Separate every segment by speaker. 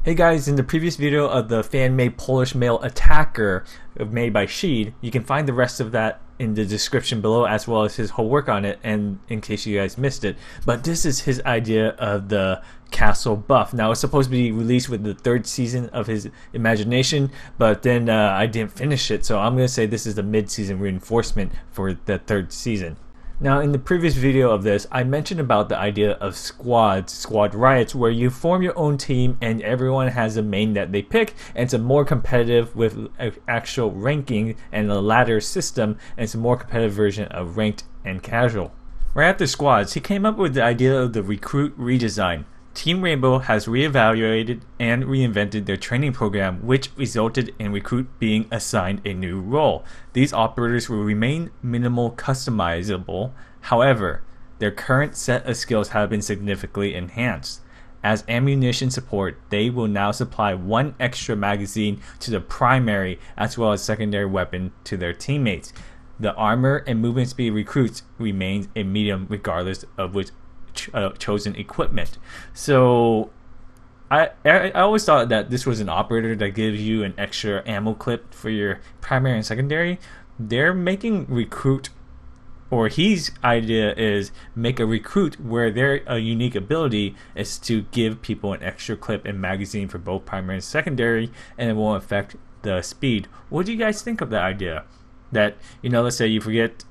Speaker 1: Hey guys, in the previous video of the fan-made Polish male attacker made by Sheed, you can find the rest of that in the description below as well as his whole work on it, and in case you guys missed it. But this is his idea of the castle buff. Now it's supposed to be released with the third season of his imagination, but then I didn't finish it, so I'm going to say this is the mid-season reinforcement for the third season. Now, in the previous video of this, I mentioned about the idea of squad riots, where you form your own team and everyone has a main that they pick, and it's a more competitive with actual ranking and a ladder system, and it's a more competitive version of ranked and casual. Right after squads, he came up with the idea of the recruit redesign. Team Rainbow has reevaluated and reinvented their training program, which resulted in Recruit being assigned a new role. These operators will remain minimal customizable, however, their current set of skills have been significantly enhanced. As ammunition support, they will now supply one extra magazine to the primary as well as secondary weapon to their teammates. The armor and movement speed recruits remains a medium regardless of which chosen equipment. So I always thought that this was an operator that gives you an extra ammo clip for your primary and secondary. They're making recruit, or his idea is make a recruit where their unique ability is to give people an extra clip and magazine for both primary and secondary, and it won't affect the speed. What do you guys think of that idea? That, you know, let's say you forget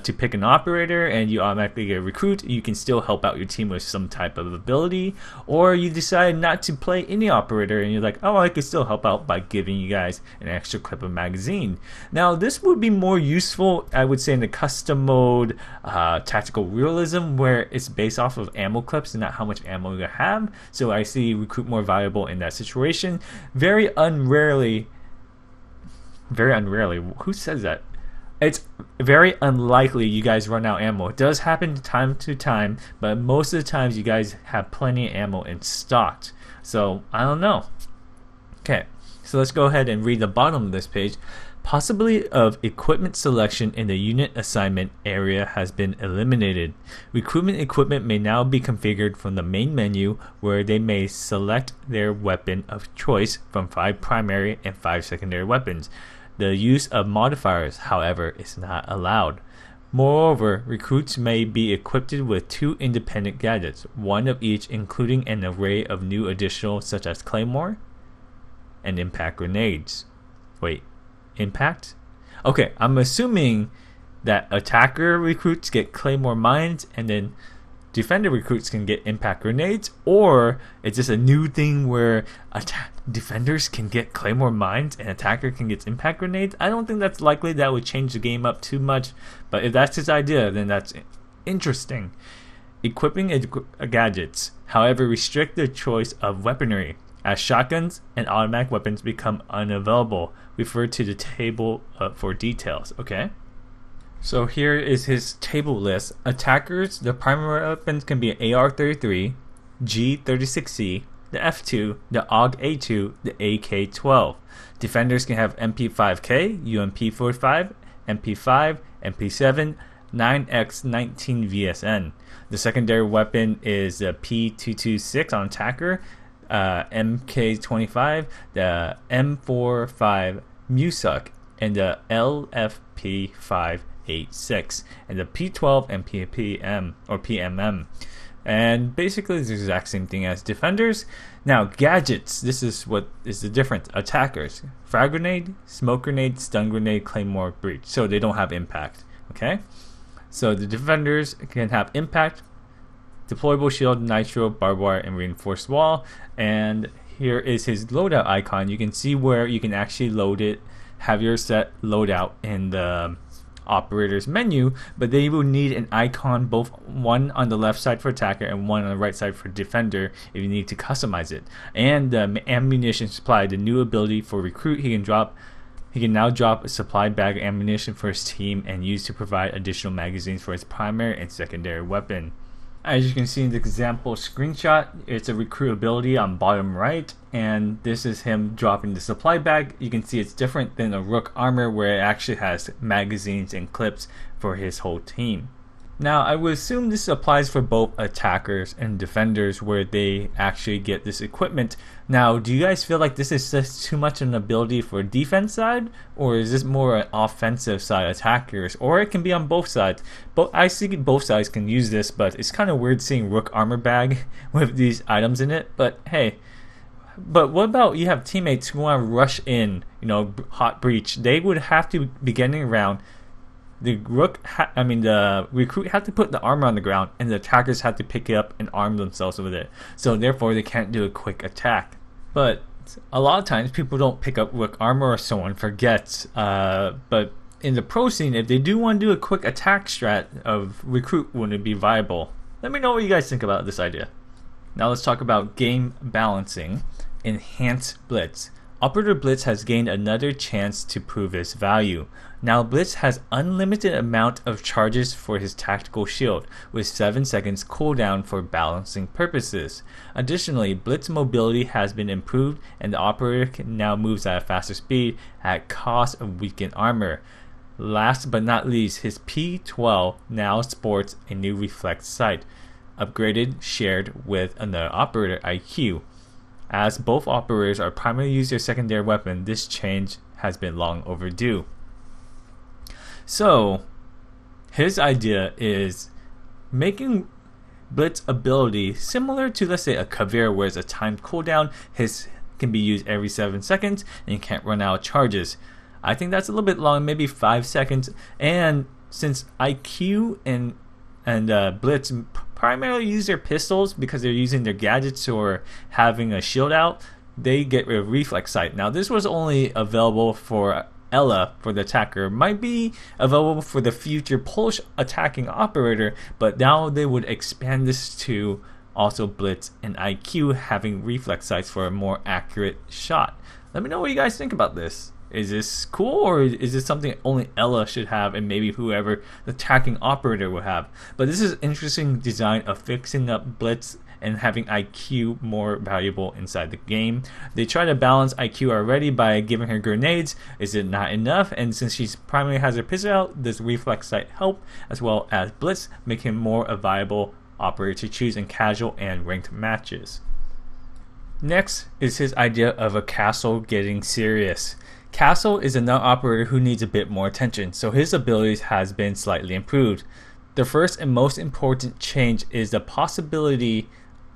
Speaker 1: to pick an operator and you automatically get a recruit, you can still help out your team with some type of ability, or you decide not to play any operator and you're like, oh, I could still help out by giving you guys an extra clip of magazine. Now this would be more useful, I would say, in the custom mode tactical realism, where it's based off of ammo clips and not how much ammo you have. So I see recruit more valuable in that situation. Very unrarely, who says that? It's very unlikely you guys run out of ammo. It does happen time to time, but most of the times you guys have plenty of ammo in stock. So I don't know. Okay, so let's go ahead and read the bottom of this page. Possibility of equipment selection in the unit assignment area has been eliminated. Recruitment equipment may now be configured from the main menu, where they may select their weapon of choice from 5 primary and 5 secondary weapons. The use of modifiers, however, is not allowed. Moreover, recruits may be equipped with 2 independent gadgets, one of each, including an array of new additional such as Claymore and impact grenades. Wait, impact? Okay, I'm assuming that attacker recruits get Claymore mines and then defender recruits can get impact grenades, or it's just a new thing where defenders can get Claymore mines and attacker can get impact grenades. I don't think that's likely. That would change the game up too much, but if that's his idea, then that's interesting. Equipping gadgets, however, restrict the choice of weaponry, as shotguns and automatic weapons become unavailable. Refer to the table for details. Okay, so here is his table list. Attackers, the primary weapons can be an AR-33, G-36C, the F2, the AUG-A2, the AK-12. Defenders can have MP5K, UMP45, MP5, MP7, 9x19 VSN. The secondary weapon is the P226 on attacker, MK25, the M45 Musuk, and the LFP586, and the P12 and PPM or PMM. And basically it's the exact same thing as defenders. Now gadgets, this is what is the difference. Attackers, frag grenade, smoke grenade, stun grenade, claymore, breach. So they don't have impact. Okay, so the defenders can have impact, deployable shield, nitro, barbed wire, and reinforced wall. And here is his loadout icon. You can see where you can actually load it, have your set loadout in the operator's menu, but they will need an icon, both one on the left side for attacker and one on the right side for defender, if you need to customize it. And the ammunition supply, the new ability for recruit, he can now drop a supply bag of ammunition for his team and use to provide additional magazines for his primary and secondary weapon. As you can see in the example screenshot, it's a recruit ability on bottom right, and this is him dropping the supply bag. You can see it's different than a Rook armor, where it actually has magazines and clips for his whole team. Now, I would assume this applies for both attackers and defenders where they actually get this equipment. Now, do you guys feel like this is just too much an ability for defense side, or is this more an offensive side attackers, or it can be on both sides? I see both sides can use this, but it's kind of weird seeing Rook armor bag with these items in it. But hey, but what about you have teammates who want to rush in, hot breach? They would have to be getting around. The recruit had to put the armor on the ground, and the attackers had to pick it up and arm themselves with it. So therefore, they can't do a quick attack. But a lot of times, people don't pick up rook armor, or someone forgets. But in the pro scene, if they do want to do a quick attack strat of recruit, wouldn't it be viable? Let me know what you guys think about this idea. Now let's talk about game balancing. Enhance Blitz. Operator Blitz has gained another chance to prove his value. Now Blitz has unlimited amount of charges for his tactical shield, with 7 seconds cooldown for balancing purposes. Additionally, Blitz mobility has been improved, and the operator now moves at a faster speed at cost of weakened armor. Last but not least, his P12 now sports a new reflex sight, upgraded shared with another operator IQ. As both operators are primarily use their secondary weapon, this change has been long overdue. So, his idea is making Blitz ability similar to, let's say, a Kavir, where it's a timed cooldown. His can be used every 7 seconds, and you can't run out of charges. I think that's a little bit long, maybe 5 seconds. And since IQ and Blitz primarily use their pistols because they're using their gadgets or having a shield out, they get a reflex sight. Now this was only available for Ella, for the attacker. Might be available for the future Polish attacking operator, but now they would expand this to also Blitz and IQ having reflex sights for a more accurate shot. Let me know what you guys think about this. Is this cool, or is this something only Ella should have and maybe whoever the attacking operator will have? But this is an interesting design of fixing up Blitz and having IQ more valuable inside the game. They try to balance IQ already by giving her grenades. Is it not enough? And since she primarily has her pistol out, does reflex sight help, as well as Blitz make him more a viable operator to choose in casual and ranked matches? Next is his idea of a castle getting serious. Castle is another operator who needs a bit more attention, so his abilities has been slightly improved. The first and most important change is the possibility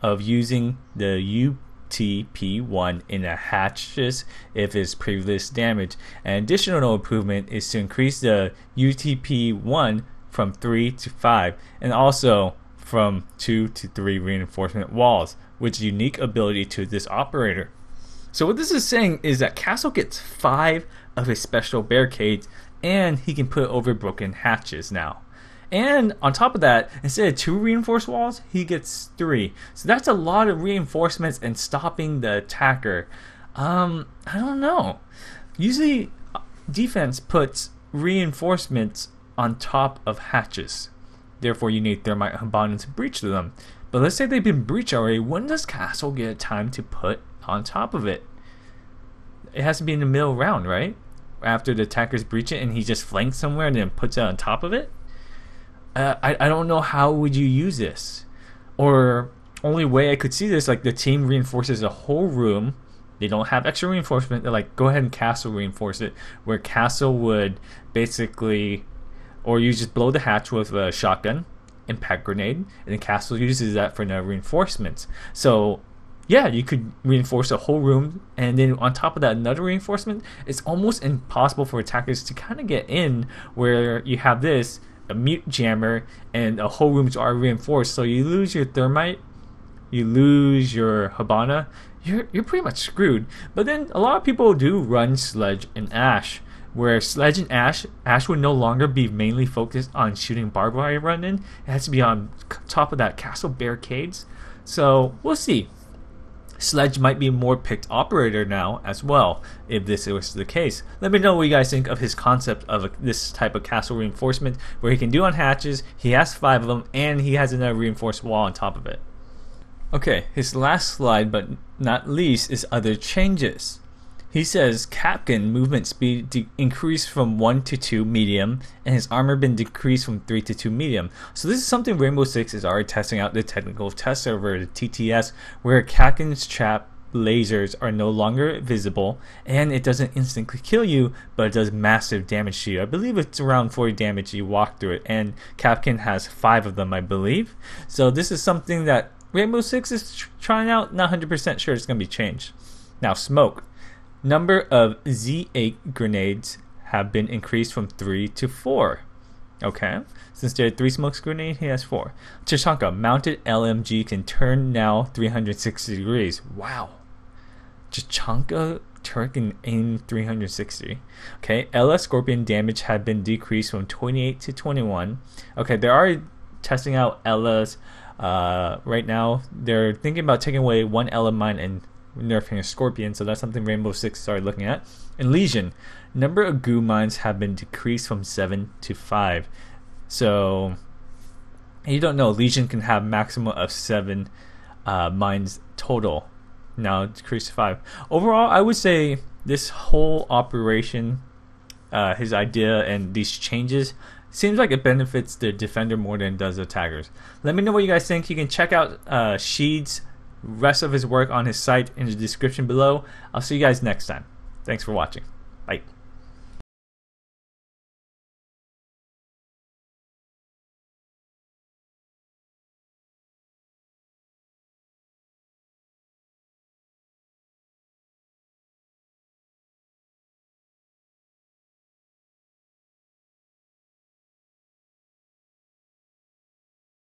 Speaker 1: of using the UTP-1 in a hatches if it's previous damage. An additional improvement is to increase the UTP-1 from 3 to 5, and also from 2 to 3 reinforcement walls, which is a unique ability to this operator. So what this is saying is that Castle gets 5 of his special barricades, and he can put it over broken hatches now. And on top of that, instead of 2 reinforced walls, he gets 3. So that's a lot of reinforcements and stopping the attacker. I don't know. Usually, defense puts reinforcements on top of hatches. Therefore, you need thermite Habana to breach them. But let's say they've been breached already. When does Castle get time to put on top of it? It has to be in the middle round, right? After the attackers breach it and he just flanks somewhere and then puts it on top of it? I don't know, how would you use this? Or only way I could see this, like the team reinforces a whole room. They don't have extra reinforcement. They're like, go ahead and Castle reinforce it. Where Castle would basically, or you just blow the hatch with a shotgun, impact grenade, and then Castle uses that for no reinforcements. So yeah, you could reinforce a whole room, and then on top of that another reinforcement. It's almost impossible for attackers to kind of get in where you have this, a mute jammer, and a whole room is already reinforced. So you lose your thermite, you lose your Habana, you're pretty much screwed. But then a lot of people do run Sledge and Ash, where Sledge and Ash would no longer be mainly focused on shooting barbed wire run-in. It has to be on top of that Castle barricades. So we'll see. Sledge might be a more picked operator now as well, if this was the case. Let me know what you guys think of his concept of this type of Castle reinforcement, where he can do on hatches, he has 5 of them, and he has another reinforced wall on top of it. Okay, his last slide but not least is other changes. He says Kapkan movement speed increased from 1 to 2 medium, and his armor been decreased from 3 to 2 medium. So this is something Rainbow Six is already testing out the technical test server, the TTS, where Kapkan's trap lasers are no longer visible, and it doesn't instantly kill you, but it does massive damage to you. I believe it's around 40 damage you walk through it, and Kapkan has 5 of them, I believe. So this is something that Rainbow Six is trying out. Not 100% sure it's going to be changed. Now, smoke. Number of Z8 grenades have been increased from 3 to 4. Okay, since there are 3 smokes grenades, he has 4. Tachanka, mounted LMG can turn now 360 degrees. Wow. Tachanka turret can aim 360. Okay, LS Scorpion damage had been decreased from 28 to 21. Okay, they are testing out LS right now. They're thinking about taking away 1 Ella mine and nerfing a Scorpion, so that's something Rainbow Six started looking at. And Legion, number of goo mines have been decreased from 7 to 5. So you don't know, Legion can have maximum of 7 mines total. Now decreased to 5. Overall, I would say this whole operation, his idea and these changes, seems like it benefits the defender more than it does the attackers. Let me know what you guys think. You can check out Sheed's rest of his work on his site in the description below. I'll see you guys next time. Thanks for watching.